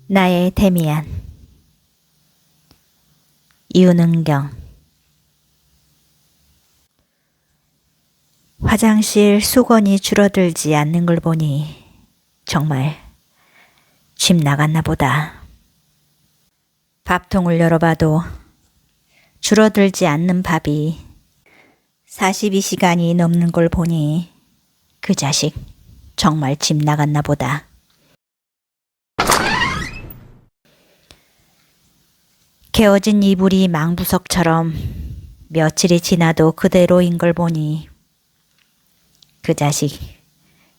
나의 데미안. 윤은경. 화장실 수건이 줄어들지 않는 걸 보니 정말 집 나갔나 보다. 밥통을 열어봐도 줄어들지 않는 밥이 42시간이 넘는 걸 보니 그 자식 정말 집 나갔나 보다. 개어진 이불이 망부석처럼 며칠이 지나도 그대로인 걸 보니 그 자식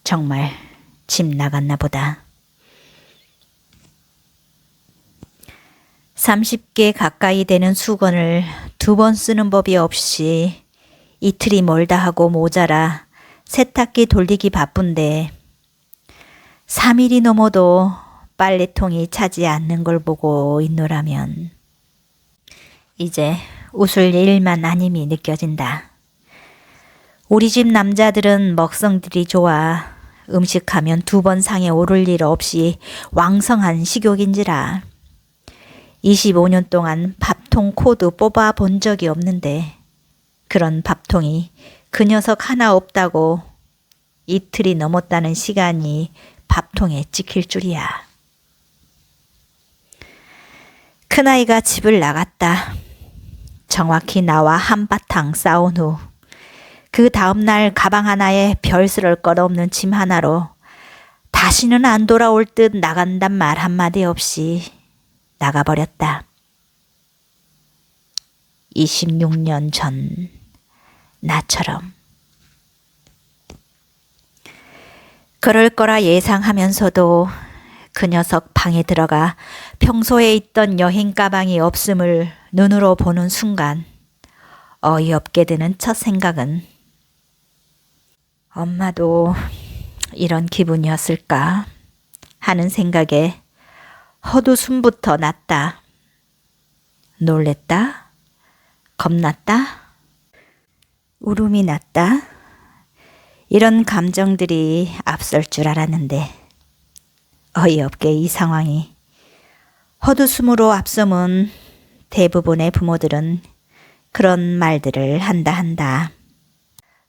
정말 집 나갔나 보다. 30개 가까이 되는 수건을 2번 쓰는 법이 없이 이틀이 멀다 하고 모자라 세탁기 돌리기 바쁜데 3일이 넘어도 빨래통이 차지 않는 걸 보고 있노라면 이제 웃을 일만 아님이 느껴진다. 우리 집 남자들은 먹성들이 좋아 음식하면 2번 상에 오를 일 없이 왕성한 식욕인지라 25년 동안 밥통 코드 뽑아 본 적이 없는데 그런 밥통이 그 녀석 하나 없다고 이틀이 넘었다는 시간이 밥통에 찍힐 줄이야. 큰아이가 집을 나갔다. 정확히 나와 한바탕 싸운 후 그 다음날 가방 하나에 별스럴 것 없는 짐 하나로 다시는 안 돌아올 듯 나간단 말 한마디 없이 나가버렸다. 26년 전 나처럼. 그럴 거라 예상하면서도 그 녀석 방에 들어가 평소에 있던 여행 가방이 없음을 눈으로 보는 순간 어이없게 드는 첫 생각은 엄마도 이런 기분이었을까 하는 생각에 헛웃음부터 났다. 놀랬다. 겁났다. 울음이 났다. 이런 감정들이 앞설 줄 알았는데 어이없게 이 상황이 헛웃음으로 앞서면 대부분의 부모들은 그런 말들을 한다.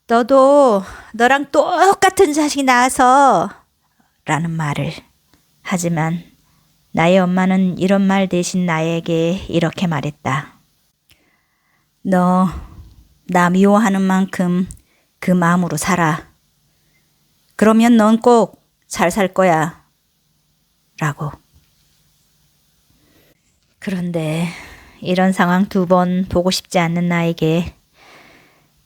너도 너랑 똑같은 자식이 낳아서 라는 말을. 하지만 나의 엄마는 이런 말 대신 나에게 이렇게 말했다. 너 나 미워하는 만큼 그 마음으로 살아. 그러면 넌 꼭 잘 살 거야. 라고. 그런데 이런 상황 2번 보고 싶지 않는 나에게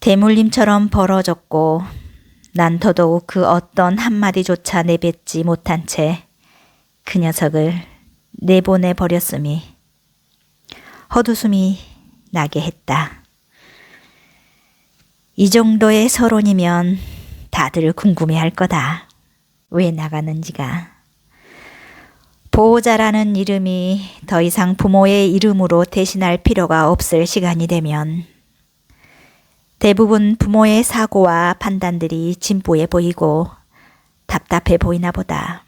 대물림처럼 벌어졌고 난 더더욱 그 어떤 한마디조차 내뱉지 못한 채 그 녀석을 내보내 버렸음이 헛웃음이 나게 했다. 이 정도의 서론이면 다들 궁금해할 거다. 왜 나가는지가. 보호자라는 이름이 더 이상 부모의 이름으로 대신할 필요가 없을 시간이 되면 대부분 부모의 사고와 판단들이 진보해 보이고 답답해 보이나 보다.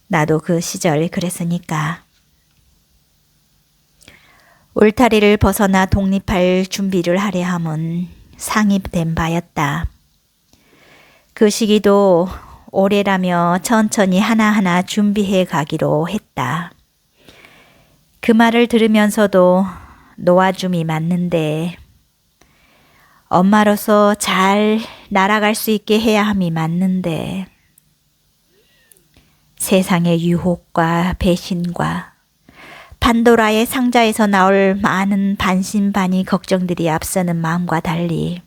나도 그 시절 그랬으니까. 울타리를 벗어나 독립할 준비를 하려 함은 상입된 바였다. 그 시기도 오래라며 천천히 하나하나 준비해 가기로 했다. 그 말을 들으면서도 놓아줌이 맞는데 엄마로서 잘 날아갈 수 있게 해야 함이 맞는데 세상의 유혹과 배신과 판도라의 상자에서 나올 많은 반신반의 걱정들이 앞서는 마음과 달리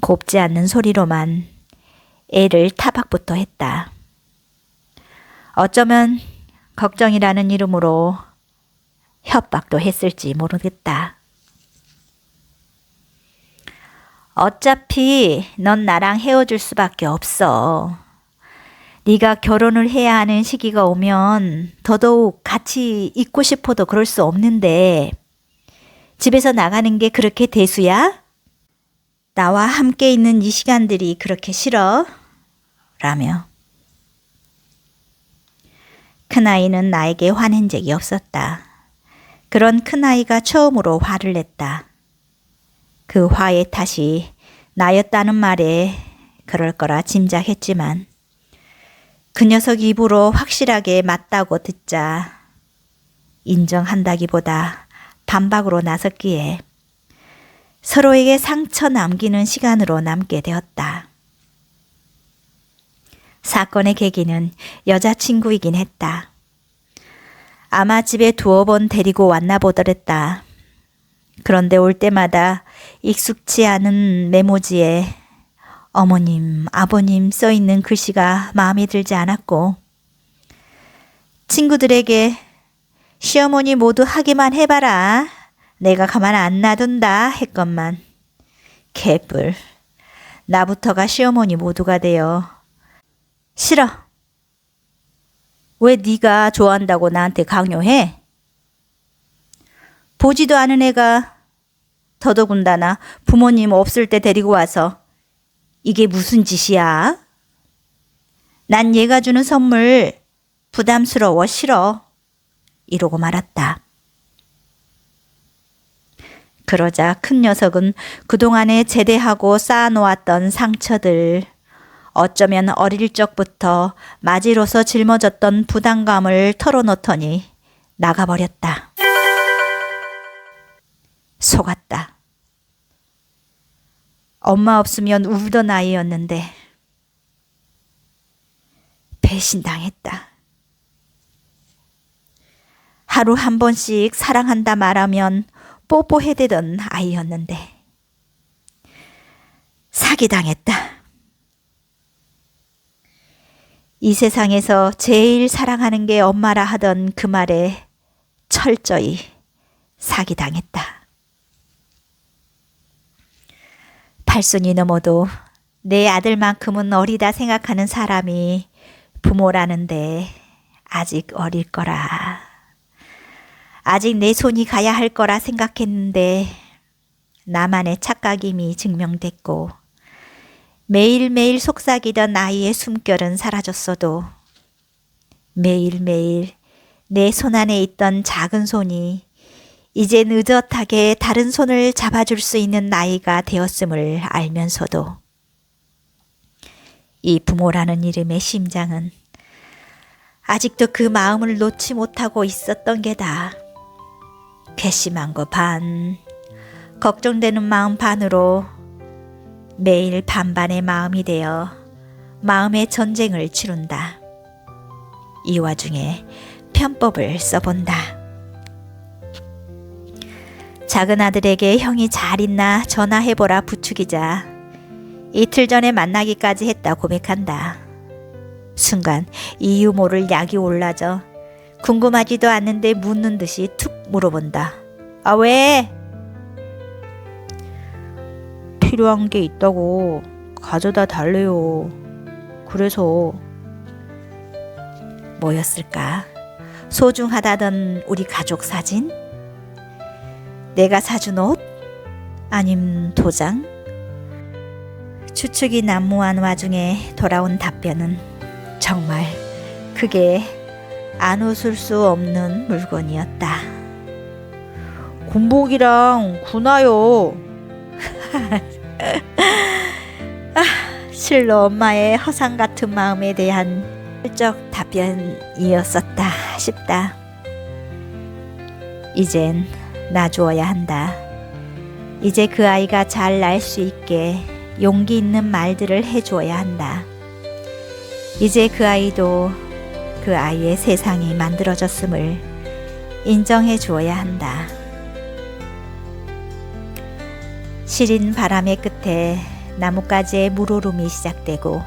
곱지 않는 소리로만 애를 타박부터 했다. 어쩌면 걱정이라는 이름으로 협박도 했을지 모르겠다. 어차피 넌 나랑 헤어질 수밖에 없어. 네가 결혼을 해야 하는 시기가 오면 더더욱 같이 있고 싶어도 그럴 수 없는데 집에서 나가는 게 그렇게 대수야? 나와 함께 있는 이 시간들이 그렇게 싫어? 라며 큰아이는 나에게 화낸 적이 없었다. 그런 큰아이가 처음으로 화를 냈다. 그 화의 탓이 나였다는 말에 그럴 거라 짐작했지만 그 녀석 입으로 확실하게 맞다고 듣자 인정한다기보다 반박으로 나섰기에 서로에게 상처 남기는 시간으로 남게 되었다. 사건의 계기는 여자친구이긴 했다. 아마 집에 두어 번 데리고 왔나 보더랬다. 그런데 올 때마다 익숙치 않은 메모지에 어머님, 아버님 써있는 글씨가 마음에 들지 않았고 친구들에게 시어머니 모두 하기만 해봐라. 내가 가만 안 놔둔다 했건만 개뿔. 나부터가 시어머니 모두가 되어 싫어. 왜 네가 좋아한다고 나한테 강요해? 보지도 않은 애가 더더군다나 부모님 없을 때 데리고 와서 이게 무슨 짓이야? 난 얘가 주는 선물 부담스러워 싫어. 이러고 말았다. 그러자 큰 녀석은 그동안에 제대하고 쌓아놓았던 상처들, 어쩌면 어릴 적부터 맞이로서 짊어졌던 부담감을 털어놓더니 나가버렸다. 속았다. 엄마 없으면 울던 아이였는데 배신당했다. 하루 한 번씩 사랑한다 말하면 뽀뽀해대던 아이였는데 사기당했다. 이 세상에서 제일 사랑하는 게 엄마라 하던 그 말에 철저히 사기당했다. 팔순이 넘어도 내 아들만큼은 어리다 생각하는 사람이 부모라는데 아직 어릴 거라. 아직 내 손이 가야 할 거라 생각했는데 나만의 착각임이 증명됐고 매일매일 속삭이던 아이의 숨결은 사라졌어도 매일매일 내 손 안에 있던 작은 손이 이젠 의젓하게 다른 손을 잡아줄 수 있는 나이가 되었음을 알면서도 이 부모라는 이름의 심장은 아직도 그 마음을 놓지 못하고 있었던 게다. 괘씸한 거 반, 걱정되는 마음 반으로 매일 반반의 마음이 되어 마음의 전쟁을 치룬다. 이 와중에 편법을 써본다. 작은 아들에게 형이 잘 있나 전화해보라 부추기자 이틀 전에 만나기까지 했다 고백한다. 순간 이유 모를 약이 올라져 궁금하지도 않는데 묻는 듯이 툭 물어본다. 아 왜? 필요한 게 있다고 가져다 달래요. 그래서. 뭐였을까? 소중하다던 우리 가족 사진? 내가 사준 옷? 아님 도장? 추측이 난무한 와중에 돌아온 답변은 정말 그게 안 웃을 수 없는 물건이었다. 군복이랑 군화요. 실로 엄마의 허상 같은 마음에 대한 슬쩍 답변이었었다 싶다. 이젠 놔주어야 한다. 이제 그 아이가 잘 날 수 있게 용기 있는 말들을 해주어야 한다. 이제 그 아이도 그 아이의 세상이 만들어졌음을 인정해 주어야 한다. 시린 바람의 끝에 나뭇가지의 물오름이 시작되고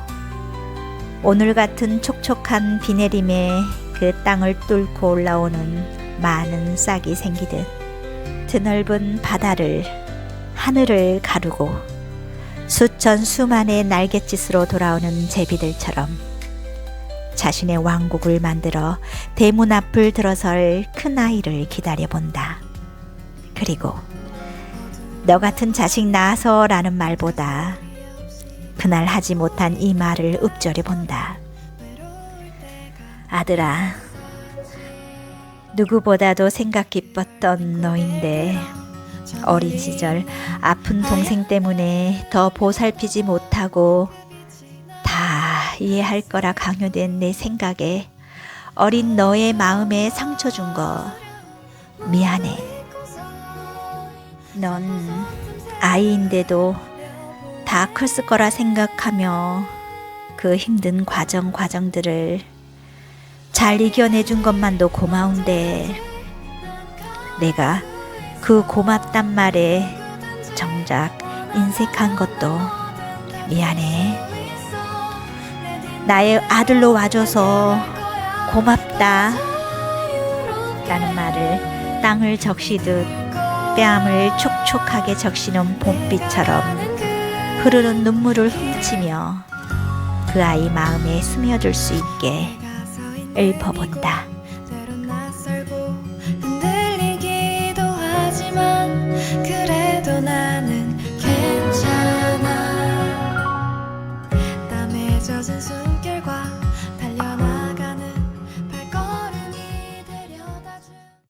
오늘 같은 촉촉한 비 내림에 그 땅을 뚫고 올라오는 많은 싹이 생기듯 드넓은 바다를 하늘을 가르고 수천 수만의 날갯짓으로 돌아오는 제비들처럼 자신의 왕국을 만들어 대문 앞을 들어설 큰 아이를 기다려본다. 그리고 너 같은 자식 낳아서 라는 말보다 그날 하지 못한 이 말을 읊조려 본다. 아들아, 누구보다도 생각 깊었던 너인데 어린 시절 아픈 동생 때문에 더 보살피지 못하고 다 이해할 거라 강요된 내 생각에 어린 너의 마음에 상처 준 거 미안해. 넌 아이인데도 다 컸을 거라 생각하며 그 힘든 과정들을 잘 이겨내준 것만도 고마운데 내가 그 고맙단 말에 정작 인색한 것도 미안해. 나의 아들로 와줘서 고맙다 라는 말을 땅을 적시듯 뺨을 촉촉하게 적시는 봄비처럼 흐르는 눈물을 훔치며 그 아이 마음에 스며들 수 있게 읊어본다.